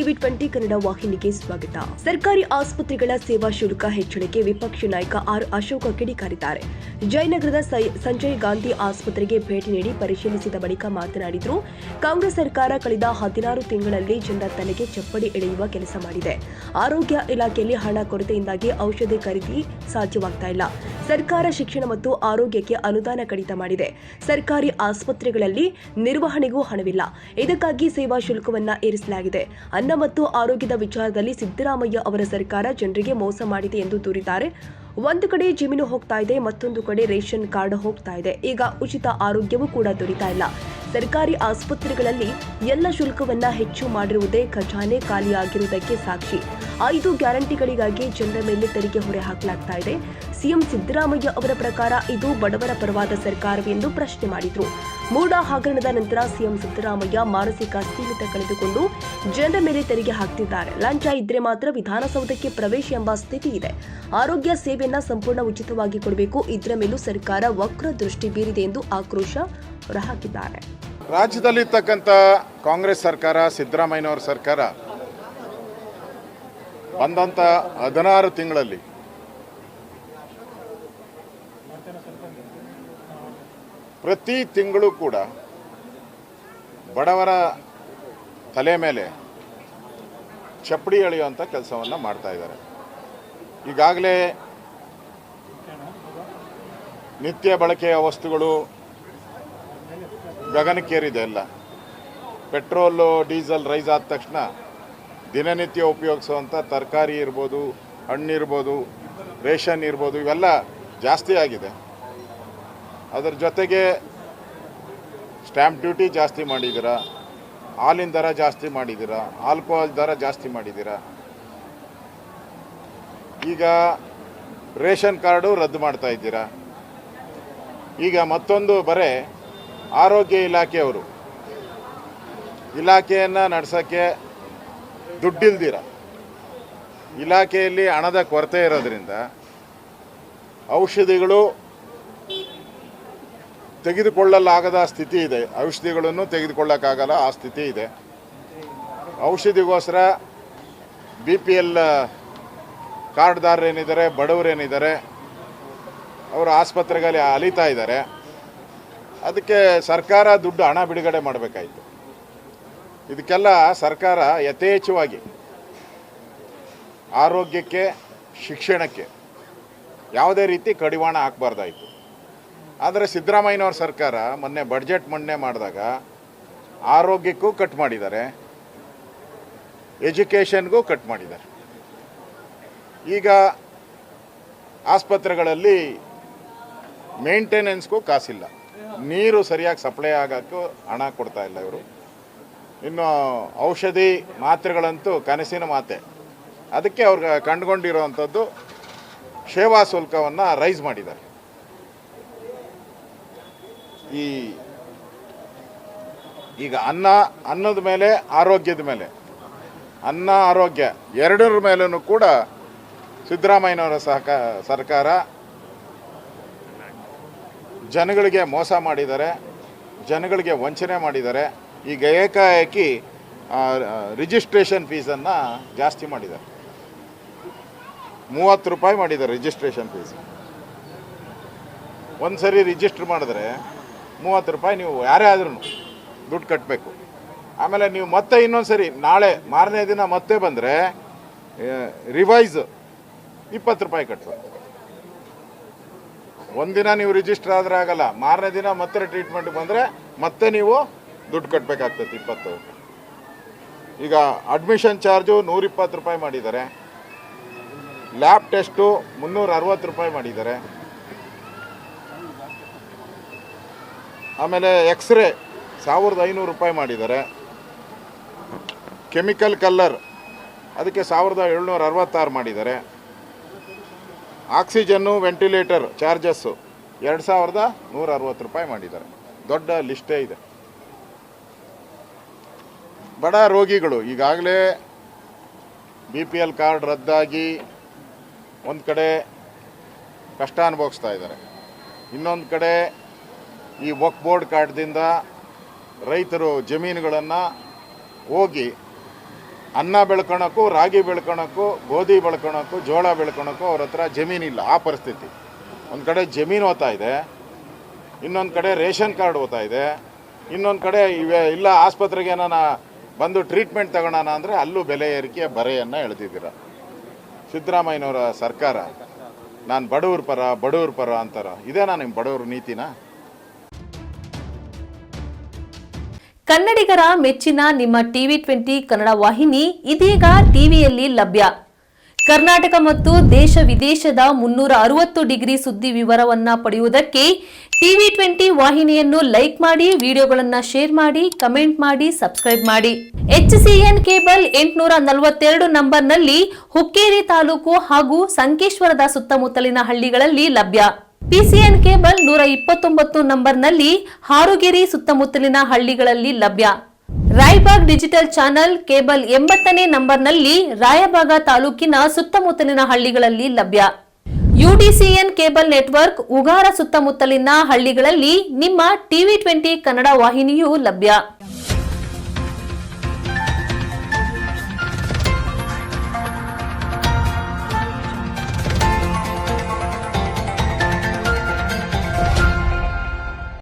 ಟಿವಿ20 ಕನ್ನಡ ವಾಹಿನಿಗೆ ಸ್ವಾಗತ. ಸರ್ಕಾರಿ ಆಸ್ಪತ್ರೆಗಳ ಸೇವಾ ಶುಲ್ಕ ಹೆಚ್ಚಳಕ್ಕೆ ವಿಪಕ್ಷ ನಾಯಕ ಆರ್ ಅಶೋಕ ಕಿಡಿಕಾರಿದ್ದಾರೆ. ಜಯನಗರದ ಸಂಜಯ್ ಗಾಂಧಿ ಆಸ್ಪತ್ರೆಗೆ ಭೇಟಿ ನೀಡಿ ಪರಿಶೀಲಿಸಿದ ಬಳಿಕ ಮಾತನಾಡಿದರು. ಕಾಂಗ್ರೆಸ್ ಸರ್ಕಾರ ಕಳೆದ 16 ತಿಂಗಳಲ್ಲಿ ಜನರ ತಲೆಗೆ ಚಪ್ಪಡಿ ಎಳೆಯುವ ಕೆಲಸ ಮಾಡಿದೆ. ಆರೋಗ್ಯ ಇಲಾಖೆಯಲ್ಲಿ ಹಣ ಕೊರತೆಯಿಂದಾಗಿ ಔಷಧಿ ಖರೀದಿ ಸಾಧ್ಯವಾಗ್ತಾ ಇಲ್ಲ. ಸರ್ಕಾರ ಶಿಕ್ಷಣ ಮತ್ತು ಆರೋಗ್ಯಕ್ಕೆ ಅನುದಾನ ಕಡಿತ ಮಾಡಿದೆ. ಸರ್ಕಾರಿ ಆಸ್ಪತ್ರೆಗಳಲ್ಲಿ ನಿರ್ವಹಣೆಗೂ ಹಣವಿಲ್ಲ. ಇದಕ್ಕಾಗಿ ಸೇವಾ ಶುಲ್ಕವನ್ನ ಏರಿಸಲಾಗಿದೆ. ಅನ್ನ ಮತ್ತು ಆರೋಗ್ಯದ ವಿಚಾರದಲ್ಲಿ ಸಿದ್ದರಾಮಯ್ಯ ಅವರ ಸರ್ಕಾರ ಜನರಿಗೆ ಮೋಸ ಮಾಡಿದೆ ಎಂದು ದೂರಿದ್ದಾರೆ. ಒಂದು ಕಡೆ ಜಮೀನು ಹೋಗ್ತಾ ಇದೆ, ಮತ್ತೊಂದು ಕಡೆ ರೇಷನ್ ಕಾರ್ಡ್ ಹೋಗ್ತಾ ಇದೆ. ಈಗ ಉಚಿತ ಆರೋಗ್ಯವೂ ಕೂಡ ದೊರೀತಾ ಇಲ್ಲ. ಸರ್ಕಾರಿ ಆಸ್ಪತ್ರೆಗಳಲ್ಲಿ ಎಲ್ಲ ಶುಲ್ಕವನ್ನ ಹೆಚ್ಚು ಮಾಡಿರುವುದೇ ಖಜಾನೆ ಖಾಲಿಯಾಗಿರುವುದಕ್ಕೆ ಸಾಕ್ಷಿ. 5 ಗ್ಯಾರಂಟಿಗಳಿಗಾಗಿ ಜನರ ಮೇಲೆ ತೆರಿಗೆ ಹೊರೆ ಹಾಕಲಾಗ್ತಾ ಇದೆ. ಸಿಎಂ ಸಿದ್ದರಾಮಯ್ಯ ಅವರ ಪ್ರಕಾರ ಇದು ಬಡವರ ಪರವಾದ ಸರ್ಕಾರವೆಂದು ಪ್ರಶ್ನೆ ಮಾಡಿದ್ರು. ಮೂಡ ಹಗರಣದ ನಂತರ ಸಿಎಂ ಸಿದ್ದರಾಮಯ್ಯ ಮಾನಸಿಕ ಸ್ಥಿಮಿತ ಕಳೆದುಕೊಂಡು ಜನರ ಮೇಲೆ ತೆರಿಗೆ ಹಾಕ್ತಿದ್ದಾರೆ. ಲಂಚ ಇದ್ರೆ ಮಾತ್ರ ವಿಧಾನಸೌಧಕ್ಕೆ ಪ್ರವೇಶ ಎಂಬ ಸ್ಥಿತಿ ಇದೆ. ಆರೋಗ್ಯ ಸೇವೆಯನ್ನ ಸಂಪೂರ್ಣ ಉಚಿತವಾಗಿ ಕೊಡಬೇಕು. ಇದರ ಮೇಲೂ ಸರ್ಕಾರ ವಕ್ರ ದೃಷ್ಟಿ ಬೀರಿದೆ ಎಂದು ಆಕ್ರೋಶ ಹೊರಹಾಕಿದ್ದಾರೆ. ರಾಜ್ಯದಲ್ಲಿರ್ತಕ್ಕಂಥ ಕಾಂಗ್ರೆಸ್ ಸರ್ಕಾರ, ಸಿದ್ದರಾಮಯ್ಯನವರ ಸರ್ಕಾರ ಬಂದಂಥ 16 ತಿಂಗಳಲ್ಲಿ ಪ್ರತಿ ತಿಂಗಳು ಕೂಡ ಬಡವರ ತಲೆ ಮೇಲೆ ಚಪ್ಪಡಿ ಎಳೆಯುವಂಥ ಕೆಲಸವನ್ನು ಮಾಡ್ತಾ ಇದ್ದಾರೆ. ಈಗಾಗಲೇ ನಿತ್ಯ ಬಳಕೆಯ ವಸ್ತುಗಳು ಗಗನಕ್ಕೇರಿದೆ. ಎಲ್ಲ ಪೆಟ್ರೋಲು ಡೀಸೆಲ್ ರೈಸ್ ಆದ ತಕ್ಷಣ ದಿನನಿತ್ಯ ಉಪಯೋಗಿಸುವಂಥ ತರಕಾರಿ ಇರ್ಬೋದು, ಹಣ್ಣಿರ್ಬೋದು, ರೇಷನ್ ಇರ್ಬೋದು, ಇವೆಲ್ಲ ಜಾಸ್ತಿ ಆಗಿದೆ. ಅದರ ಜೊತೆಗೆ ಸ್ಟ್ಯಾಂಪ್ ಡ್ಯೂಟಿ ಜಾಸ್ತಿ ಮಾಡಿದ್ದೀರಾ, ಹಾಲಿನ ದರ ಜಾಸ್ತಿ ಮಾಡಿದ್ದೀರಾ, ಆಲ್ಕೋಹಾಲ್ ದರ ಜಾಸ್ತಿ ಮಾಡಿದ್ದೀರಾ. ಈಗ ರೇಷನ್ ಕಾರ್ಡು ರದ್ದು ಮಾಡ್ತಾ ಇದ್ದೀರಾ. ಈಗ ಮತ್ತೊಂದು ಬರೇ ಆರೋಗ್ಯ ಇಲಾಖೆಯವರು ಇಲಾಖೆಯನ್ನು ನಡೆಸೋಕ್ಕೆ ದುಡ್ಡಿಲ್ದಿರ, ಇಲಾಖೆಯಲ್ಲಿ ಹಣದ ಕೊರತೆ ಇರೋದ್ರಿಂದ ಔಷಧಿಗಳು ತೆಗೆದುಕೊಳ್ಳಲಾಗದ ಸ್ಥಿತಿ ಇದೆ. ಔಷಧಿಗಳನ್ನು ತೆಗೆದುಕೊಳ್ಳೋಕ್ಕಾಗಲ್ಲ, ಆ ಸ್ಥಿತಿ ಇದೆ. ಔಷಧಿಗೋಸ್ಕರ BPL ಕಾರ್ಡ್ದಾರರೇನಿದ್ದಾರೆ, ಬಡವರೇನಿದ್ದಾರೆ, ಅವರು ಆಸ್ಪತ್ರೆಗಳಲ್ಲಿ ಅಲಿತಾ ಇದ್ದಾರೆ. ಅದಕ್ಕೆ ಸರ್ಕಾರ ದುಡ್ಡು ಹಣ ಬಿಡುಗಡೆ ಮಾಡಬೇಕಾಯಿತು. ಇದಕ್ಕೆಲ್ಲ ಸರ್ಕಾರ ಯಥೇಚ್ಛವಾಗಿ ಆರೋಗ್ಯಕ್ಕೆ, ಶಿಕ್ಷಣಕ್ಕೆ ಯಾವುದೇ ರೀತಿ ಕಡಿವಾಣ ಹಾಕಬಾರ್ದಾಯಿತು. ಆದರೆ ಸಿದ್ದರಾಮಯ್ಯನವ್ರ ಸರ್ಕಾರ ಮೊನ್ನೆ ಬಡ್ಜೆಟ್ ಮಂಡನೆ ಮಾಡಿದಾಗ ಆರೋಗ್ಯಕ್ಕೂ ಕಟ್ ಮಾಡಿದ್ದಾರೆ, ಎಜುಕೇಷನ್ಗೂ ಕಟ್ ಮಾಡಿದ್ದಾರೆ. ಈಗ ಆಸ್ಪತ್ರೆಗಳಲ್ಲಿ ಮೇಂಟೆನೆನ್ಸ್ಗೂ ಕಾಸಿಲ್ಲ, ನೀರು ಸರಿಯಾಗಿ ಸಪ್ಲೈ ಆಗೋಕ್ಕೂ ಹಣ ಕೊಡ್ತಾ ಇಲ್ಲ ಇವರು. ಇನ್ನು ಔಷಧಿ ಮಾತ್ರೆಗಳಂತೂ ಕನಸಿನ ಮಾತೆ. ಅದಕ್ಕೆ ಅವ್ರಿಗೆ ಕಂಡುಕೊಂಡಿರೋವಂಥದ್ದು ಸೇವಾ ಶುಲ್ಕವನ್ನು ರೈಸ್ ಮಾಡಿದ್ದಾರೆ. ಈಗ ಅನ್ನದ ಮೇಲೆ, ಆರೋಗ್ಯದ ಮೇಲೆ, ಅನ್ನ ಆರೋಗ್ಯ ಎರಡರ ಮೇಲೂ ಕೂಡ ಸಿದ್ದರಾಮಯ್ಯನವರ ಸರ್ಕಾರ ಜನಗಳಿಗೆ ಮೋಸ ಮಾಡಿದ್ದಾರೆ, ಜನಗಳಿಗೆ ವಂಚನೆ ಮಾಡಿದ್ದಾರೆ. ಈಗ ಏಕಾಏಕಿ ರಿಜಿಸ್ಟ್ರೇಷನ್ ಫೀಸನ್ನು ಜಾಸ್ತಿ ಮಾಡಿದ್ದಾರೆ. 30 ರೂಪಾಯಿ ಮಾಡಿದ್ದಾರೆ ರಿಜಿಸ್ಟ್ರೇಷನ್ ಫೀಸ್. ಒಂದು ಸರಿ ರಿಜಿಸ್ಟ್ರ್ ಮಾಡಿದ್ರೆ 30 ರೂಪಾಯಿ ನೀವು ಯಾರೇ ಆದ್ರೂ ದುಡ್ಡು ಕಟ್ಟಬೇಕು. ಆಮೇಲೆ ನೀವು ಮತ್ತೆ ಇನ್ನೊಂದು ಸರಿ ನಾಳೆ ಮಾರನೇ ದಿನ ಮತ್ತೆ ಬಂದರೆ ರಿವೈಸ್ 20 ರೂಪಾಯಿ ಕಟ್ಟಬೇಕು. ಒಂದಿನ ನೀವು ರಿಜಿಸ್ಟರ್ ಆದರೆ ಆಗಲ್ಲ, ಮಾರನೇ ದಿನ ಮತ್ತೆ ಟ್ರೀಟ್ಮೆಂಟ್ಗೆ ಬಂದರೆ ಮತ್ತೆ ನೀವು ದುಡ್ಡು ಕಟ್ಟಬೇಕಾಗ್ತದೆ 20. ಈಗ ಅಡ್ಮಿಷನ್ ಚಾರ್ಜು 120 ರೂಪಾಯಿ ಮಾಡಿದ್ದಾರೆ. ಲ್ಯಾಬ್ ಟೆಸ್ಟು 360 ರೂಪಾಯಿ ಮಾಡಿದ್ದಾರೆ. ಆಮೇಲೆ ಎಕ್ಸ್ರೇ 1500 ರೂಪಾಯಿ ಮಾಡಿದ್ದಾರೆ. ಕೆಮಿಕಲ್ ಕಲ್ಲರ್ ಅದಕ್ಕೆ 1766 ಮಾಡಿದ್ದಾರೆ. ಆಕ್ಸಿಜನ್ನು, ವೆಂಟಿಲೇಟರ್ ಚಾರ್ಜಸ್ಸು 2160 ರೂಪಾಯಿ ಮಾಡಿದ್ದಾರೆ. ದೊಡ್ಡ ಲಿಸ್ಟೇ ಇದೆ. ಬಡ ರೋಗಿಗಳು ಈಗಾಗಲೇ BPL ಕಾರ್ಡ್ ರದ್ದಾಗಿ ಒಂದು ಕಡೆ ಕಷ್ಟ ಅನುಭವಿಸ್ತಾ ಇದ್ದಾರೆ. ಇನ್ನೊಂದು ಕಡೆ ಈ ವಕ್ಫ್ ಬೋರ್ಡ್ ಕಾರ್ಡ್ದಿಂದ ರೈತರು ಜಮೀನುಗಳನ್ನು ಹೋಗಿ ಅನ್ನ ಬೆಳ್ಕೊಳಕ್ಕೂ, ರಾಗಿ ಬೆಳ್ಕೊಳಕ್ಕೂ, ಗೋಧಿ ಬೆಳ್ಕೊಳಕ್ಕೂ, ಜೋಳ ಬೆಳ್ಕೊಳಕ್ಕೂ ಅವ್ರ ಹತ್ರ ಜಮೀನಿಲ್ಲ. ಆ ಪರಿಸ್ಥಿತಿ. ಒಂದು ಕಡೆ ಜಮೀನು ಹೋಗ್ತಾ ಇದೆ, ಇನ್ನೊಂದು ಕಡೆ ರೇಷನ್ ಕಾರ್ಡ್ ಹೋಗ್ತಾ ಇದೆ, ಇನ್ನೊಂದು ಕಡೆ ಇಲ್ಲ ಆಸ್ಪತ್ರೆಗೆ ಏನಾನ ಬಂದು ಟ್ರೀಟ್ಮೆಂಟ್ ತಗೊಳ್ಳೋಣ ಅಂದರೆ ಅಲ್ಲೂ ಬೆಲೆ ಏರಿಕೆಯ ಬರೆಯನ್ನು ಎಳೆದಿದ್ದೀರ. ಸಿದ್ದರಾಮಯ್ಯನವರ ಸರ್ಕಾರ ನಾನು ಬಡವ್ರ ಪರ ಅಂತಾರ. ಇದೇನಾ ನಿಮ್ಮ ಬಡವ್ರ ನೀತಿನ? ಕನ್ನಡಿಗರ ಮೆಚ್ಚಿನ ನಿಮ್ಮ TV20 ಕನ್ನಡ ವಾಹಿನಿ ಇದೀಗ ಟಿವಿಯಲ್ಲಿ ಲಭ್ಯ. ಕರ್ನಾಟಕ ಮತ್ತು ದೇಶ ವಿದೇಶದ 360 ಡಿಗ್ರಿ ಸುದ್ದಿ ವಿವರವನ್ನ ಪಡೆಯುವುದಕ್ಕೆ TV20 ವಾಹಿನಿಯನ್ನು ಲೈಕ್ ಮಾಡಿ, ವಿಡಿಯೋಗಳನ್ನು ಶೇರ್ ಮಾಡಿ, ಕಮೆಂಟ್ ಮಾಡಿ, ಸಬ್ಸ್ಕ್ರೈಬ್ ಮಾಡಿ. HCN ಕೇಬಲ್ 842 ನಂಬರ್ನಲ್ಲಿ ಹುಕ್ಕೇರಿ ತಾಲೂಕು ಹಾಗೂ ಸಂಕೇಶ್ವರದ ಸುತ್ತಮುತ್ತಲಿನ ಹಳ್ಳಿಗಳಲ್ಲಿ ಲಭ್ಯ. PCN ಕೇಬಲ್ 129 ನಂಬರ್ನಲ್ಲಿ ಹಾರುಗೆರೆ ಸುತ್ತಮುತ್ತಲಿನ ಹಳ್ಳಿಗಳಲ್ಲಿ ಲಭ್ಯ. ರಾಯಬಾಗ್ ಡಿಜಿಟಲ್ ಚಾನೆಲ್ ಕೇಬಲ್ 80ನೇ ನಂಬರ್ನಲ್ಲಿ ರಾಯಬಾಗ ತಾಲೂಕಿನ ಸುತ್ತಮುತ್ತಲಿನ ಹಳ್ಳಿಗಳಲ್ಲಿ ಲಭ್ಯ. UDCN ಕೇಬಲ್ ನೆಟ್ವರ್ಕ್ ಉಗಾರ ಸುತ್ತಮುತ್ತಲಿನ ಹಳ್ಳಿಗಳಲ್ಲಿ ನಿಮ್ಮ TV20 ಕನ್ನಡ ವಾಹಿನಿಯೂ ಲಭ್ಯ.